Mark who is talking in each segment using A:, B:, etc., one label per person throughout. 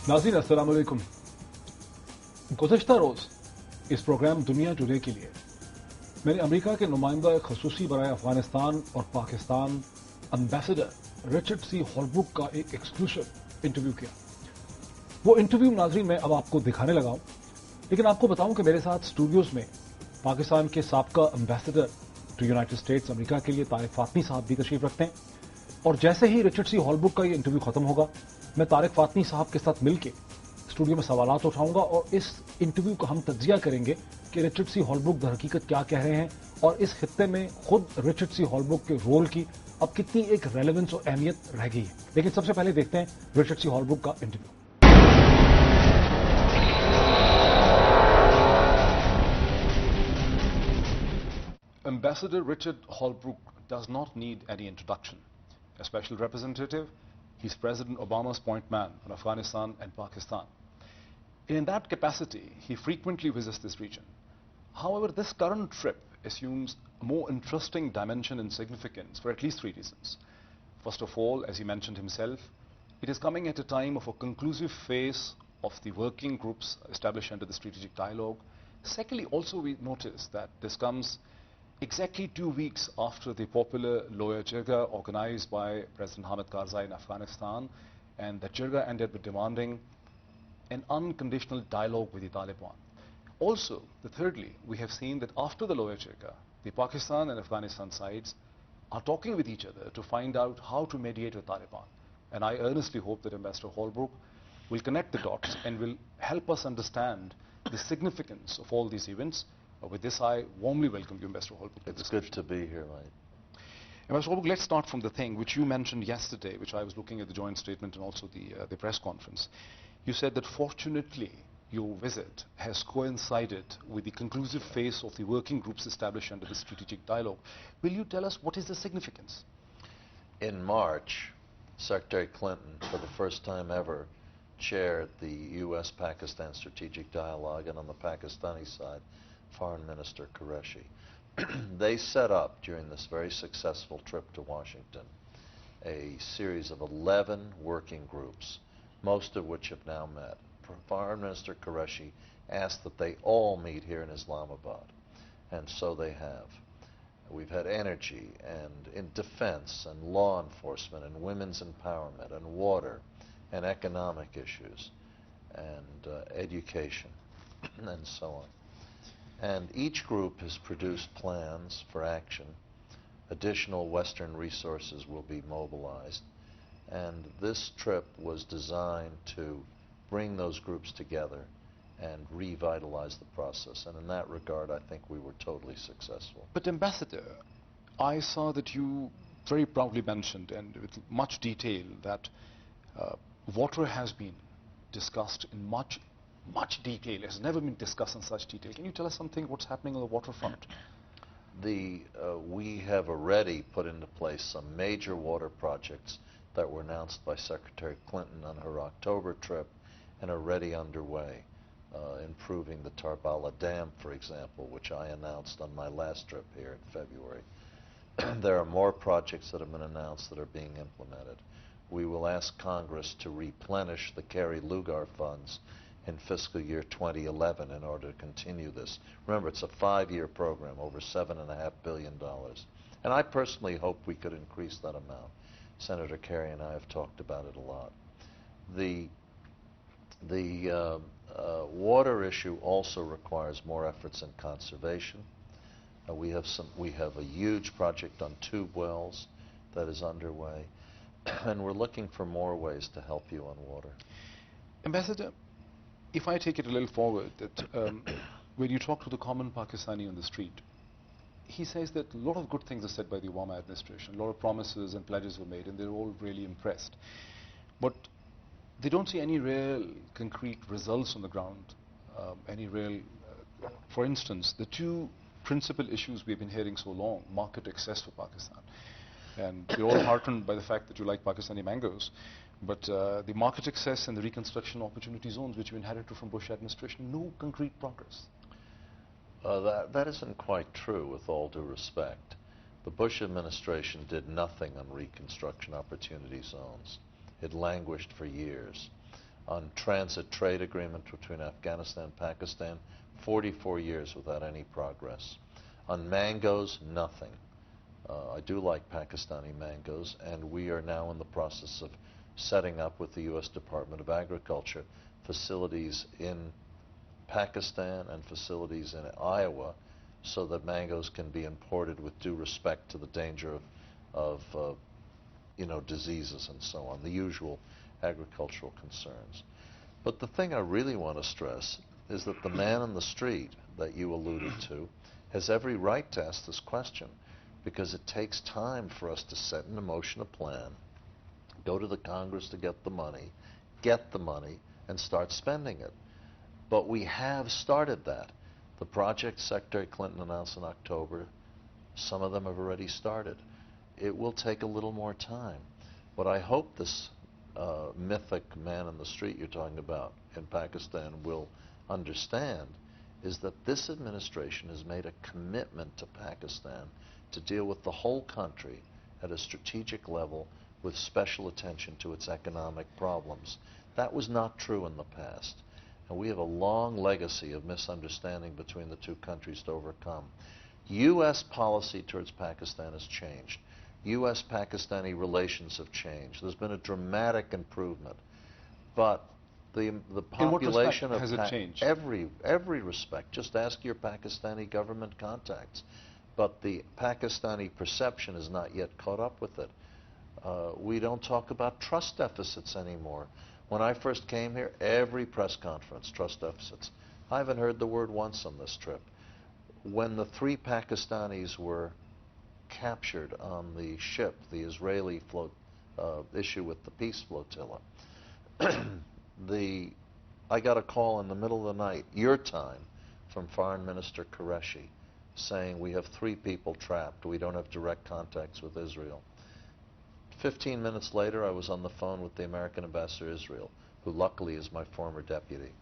A: नाज़रीन अस्सलाम वालेकुम। गुज़श्ता रोज़ इस प्रोग्राम दुनिया टुडे के लिए मैंने अमेरिका के नुमाइंदा ख़ुसूसी बराए अफगानिस्तान और पाकिस्तान एम्बेसडर रिचर्ड सी हॉलब्रूक का एक एक्सक्लूसिव इंटरव्यू किया। वो इंटरव्यू नाज़रीन मैं अब आपको दिखाने लगा हूं, लेकिन आपको बताऊं कि मेरे साथ स्टूडियोज में पाकिस्तान के साबका ambassador to United States America के लिए तारिक फातमी साहब भी तशरीफ रखते हैं। और जैसे ही रिचर्ड सी हॉलब्रूक का ये इंटरव्यू खत्म होगा, मैं तारिक फातमी साहब के साथ मिलकर स्टूडियो में सवालात उठाऊंगा और इस इंटरव्यू का हम तज्जिया करेंगे कि रिचर्ड सी हॉलब्रूक दर हकीकत क्या कह रहे हैं और इस खित्ते में खुद रिचर्ड सी हॉलब्रूक के रोल की अब कितनी एक रेलेवेंस और अहमियत रह गई है। लेकिन सबसे पहले देखते हैं रिचर्ड सी हॉलब्रूक का interview. Ambassador Richard Holbrooke does not need any introduction. A special representative, he's President Obama's point man on Afghanistan and Pakistan. In that capacity, he frequently visits this region. However, this current trip assumes a more interesting dimension and significance for at least three reasons. First of all, as he mentioned himself, it is coming at a time of a conclusive phase of the working groups established under the strategic dialogue. Secondly, also we notice that this comes exactly 2 weeks after the popular lawyer jirga organized by President Hamid Karzai in Afghanistan, and the jirga ended with demanding an unconditional dialogue with the Taliban. Also, thirdly, we have seen that after the lawyer jirga, the Pakistan and Afghanistan sides are talking with each other to find out how to mediate with Taliban. And I earnestly hope that Ambassador Holbrooke will connect the dots and will help us understand the significance of all these events. With this, I warmly welcome you, Ambassador Holbrooke.
B: It's good to be here, mate.
A: Ambassador Holbrooke, let's start from the thing which you mentioned yesterday, which I was looking at the joint statement and also the press conference. You said that fortunately your visit has coincided with the conclusive phase of the working groups established under the strategic dialogue. Will you tell us what is the significance?
B: In March, Secretary Clinton, for the first time ever, chaired the U.S.-Pakistan strategic dialogue, and on the Pakistani side, Foreign Minister Qureshi. They set up, during this very successful trip to Washington, a series of 11 working groups, most of which have now met. Foreign Minister Qureshi asked that they all meet here in Islamabad, and so they have. We've had energy and in defense and law enforcement and women's empowerment and water and economic issues and education and so on. And each group has produced plans for action. Additional Western resources will be mobilized. And this trip was designed to bring those groups together and revitalize the process. And in that regard, I think we were totally successful.
A: But Ambassador, I saw that you very proudly mentioned, and with much detail, that water has been discussed in much detail. It has never been discussed in such detail. Can you tell us something what's happening on the waterfront?
B: We have already put into place some major water projects that were announced by Secretary Clinton on her October trip and are already underway. Improving the Tarbala Dam, for example, which I announced on my last trip here in February. There are more projects that have been announced that are being implemented. We will ask Congress to replenish the Kerry-Lugar funds in fiscal year 2011 in order to continue this. Remember, it's a 5-year program, over $7.5 billion. And I personally hope we could increase that amount. Senator Kerry and I have talked about it a lot. The water issue also requires more efforts in conservation. We have a huge project on tube wells that is underway, and we're looking for more ways to help you on water.
A: Ambassador, if I take it a little forward, that when you talk to the common Pakistani on the street, he says that a lot of good things are said by the Obama administration, a lot of promises and pledges were made, and they're all really impressed. But they don't see any real concrete results on the ground, any real, for instance, the two principal issues we've been hearing so long, market access for Pakistan. And we're all heartened by the fact that you like Pakistani mangoes, but the market access and the reconstruction opportunity zones which you inherited from Bush administration, no concrete progress.
B: That isn't quite true, with all due respect. The Bush administration did nothing on reconstruction opportunity zones. It languished for years. on transit trade agreement between Afghanistan and Pakistan, 44 years without any progress. On mangoes, nothing. I do like Pakistani mangoes, and we are now in the process of setting up with the U.S. Department of Agriculture facilities in Pakistan and facilities in Iowa so that mangoes can be imported with due respect to the danger of diseases and so on, the usual agricultural concerns. But the thing I really want to stress is that the man in the street that you alluded to has every right to ask this question, because it takes time for us to set into motion a plan, go to the Congress to get the money, and start spending it. But we have started that. The projects Secretary Clinton announced in October, some of them have already started. It will take a little more time. What I hope this mythic man in the street you're talking about in Pakistan will understand is that this administration has made a commitment to Pakistan to deal with the whole country at a strategic level with special attention to its economic problems. That was not true in the past. And we have a long legacy of misunderstanding between the two countries to overcome. U.S. policy towards Pakistan has changed. U.S.-Pakistani relations have changed. There's been a dramatic improvement. But the population of
A: has it changed?
B: Every respect. Just ask your Pakistani government contacts. But the Pakistani perception has not yet caught up with it. We don't talk about trust deficits anymore. When I first came here, every press conference, trust deficits. I haven't heard the word once on this trip. When the 3 Pakistanis were captured on the ship, the Israeli issue with the peace flotilla, I got a call in the middle of the night, your time, from Foreign Minister Qureshi, saying we have 3 people trapped. We don't have direct contacts with Israel. 15 minutes later, I was on the phone with the American ambassador to Israel, who luckily is my former deputy.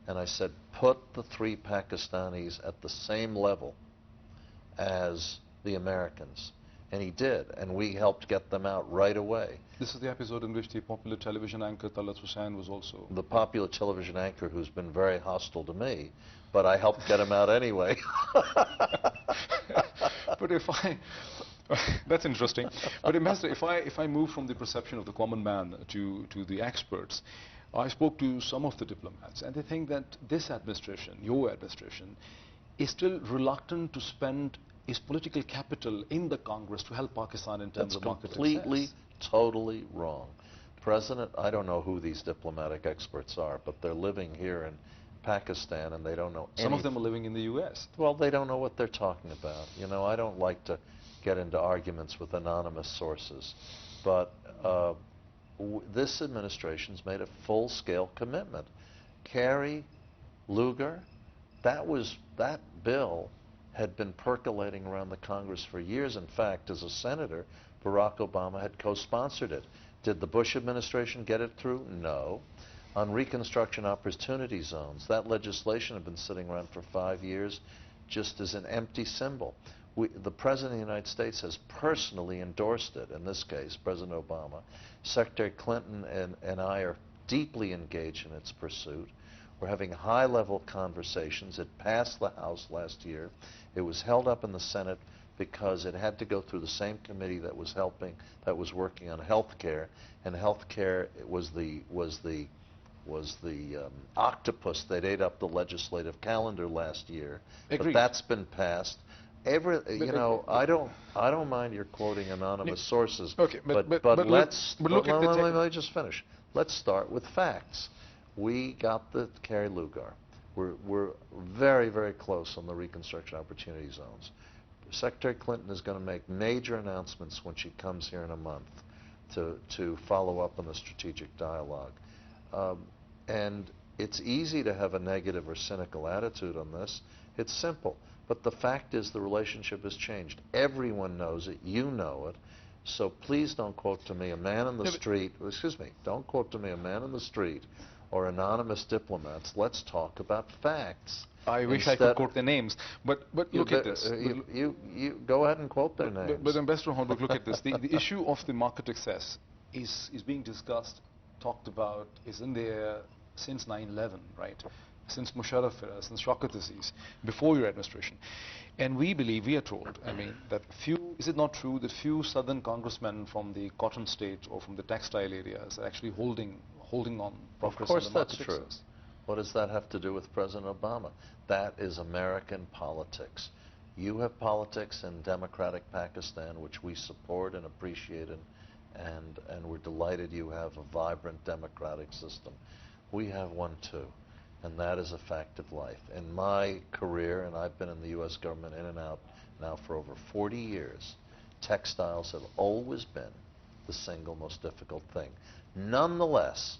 B: And I said, put the 3 Pakistanis at the same level as the Americans. And he did, and we helped get them out right away.
A: This is the episode in which the popular television anchor Talat Hussain was also...
B: The popular television anchor who's been very hostile to me, but I helped get him out anyway.
A: But that's interesting. But Ambassador, if I move from the perception of the common man to the experts, I spoke to some of the diplomats, and they think that this administration, your administration, is still reluctant to spend its political capital in the Congress to help Pakistan in terms of market success.
B: That's completely, totally wrong. President, I don't know who these diplomatic experts are, but they're living here in Pakistan and they don't know anything.
A: Some of them are living in the U.S.
B: Well, they don't know what they're talking about. You know, I don't like to get into arguments with anonymous sources, but this administration's made a full-scale commitment. Kerry, Lugar, that bill had been percolating around the Congress for years. In fact, as a senator, Barack Obama had co-sponsored it. Did the Bush administration get it through? No. On Reconstruction Opportunity Zones, that legislation had been sitting around for 5 years just as an empty symbol. The President of the United States has personally endorsed it, in this case, President Obama. Secretary Clinton and I are deeply engaged in its pursuit. We're having high-level conversations. It passed the House last year. It was held up in the Senate because it had to go through the same committee that was working on health care, and health care was the octopus that ate up the legislative calendar last year.
A: Agreed.
B: But that's been passed. I don't mind your quoting anonymous sources.
A: Okay, but
B: let me just finish. Let's start with facts. We got the Kerry Lugar. We're very, very close on the Reconstruction Opportunity Zones. Secretary Clinton is going to make major announcements when she comes here in a month to follow up on the strategic dialogue. And it's easy to have a negative or cynical attitude on this. It's simple. But the fact is the relationship has changed. Everyone knows it. You know it. So please don't quote to me a man in the street. Excuse me. Don't quote to me a man in the street or anonymous diplomats. Let's talk about facts.
A: I wish I could quote their names, but look at this.
B: You go ahead and quote their names.
A: But Ambassador Holbrooke, look at this. The issue of the market access is being discussed talked about is in the air since 9/11, right? Since Musharraf era, since Shaukat Aziz, before your administration. And we believe, we are told, I mean, that is it not true that few southern congressmen from the cotton state or from the textile areas are actually holding on progress
B: Of course
A: on the
B: that's
A: market
B: true.
A: success?
B: What does that have to do with President Obama? That is American politics. You have politics in democratic Pakistan, which we support and appreciate, and we're delighted you have a vibrant democratic system. We have one too, and that is a fact of life. In my career, and I've been in the U.S. government in and out now for over 40 years, textiles have always been the single most difficult thing. Nonetheless,